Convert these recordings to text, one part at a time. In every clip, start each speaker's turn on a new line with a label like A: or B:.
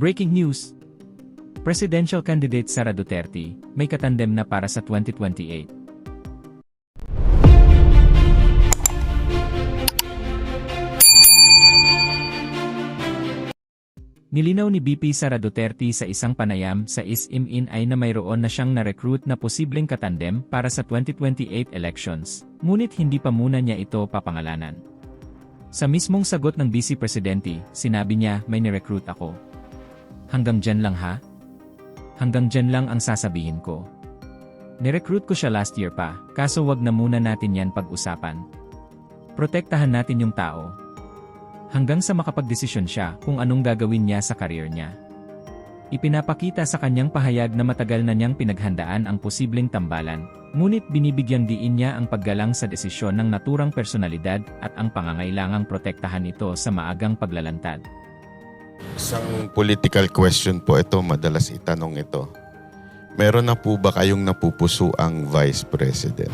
A: Breaking news! Presidential candidate Sara Duterte, may katandem na para sa 2028. Nilinaw ni BP Sara Duterte sa isang panayam sa ISIM-INAI na mayroon na siyang na-recruit na posibleng katandem para sa 2028 elections, ngunit hindi pa muna niya ito papangalanan. Sa mismong sagot ng Vice Presidente, sinabi niya, may ni-recruit ako. Hanggang dyan lang ha? Hanggang dyan lang ang sasabihin ko. Ni-recruit ko siya last year pa, kaso wag na muna natin yan pag-usapan. Protektahan natin yung tao. Hanggang sa makapagdesisyon siya kung anong gagawin niya sa career niya. Ipinapakita sa kanyang pahayag na matagal na niyang pinaghandaan ang posibleng tambalan, ngunit binibigyang diin niya ang paggalang sa desisyon ng naturang personalidad at ang pangangailangang protektahan ito sa maagang paglalantad.
B: Isang political question po ito, madalas itanong ito. Meron na po ba kayong napupuso ang Vice President?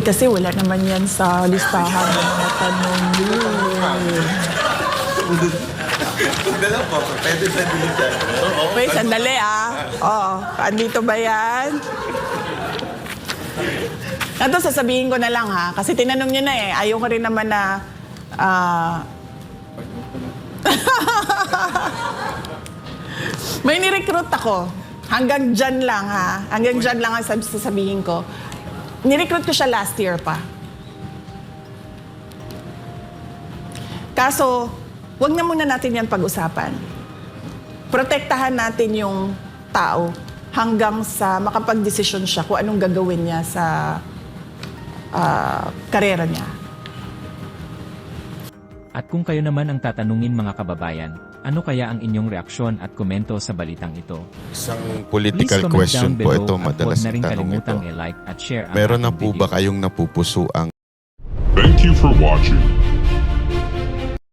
C: Kasi wala naman yan sa listahan ng mga tanong yun. Wait, sandali Oo, andito ba yan? Ito, sasabihin ko na lang kasi tinanong nyo na Ayaw ko rin naman na... May nirecruit ako. Hanggang dyan lang Hanggang dyan lang ang sasabihin ko. Nirecruit ko siya last year pa. Kaso, wag na muna natin yan pag-usapan. Protektahan natin yung tao hanggang sa makapag-desisyon siya kung anong gagawin niya sa karera niya.
A: At kung kayo naman ang tatanungin mga kababayan, ano kaya ang inyong reaksyon at komento sa balitang ito?
B: Isang political question po ito, madalas itanong ito.
A: I-like at share
B: Meron na po ba kayong napupuso ang
D: Thank you for watching.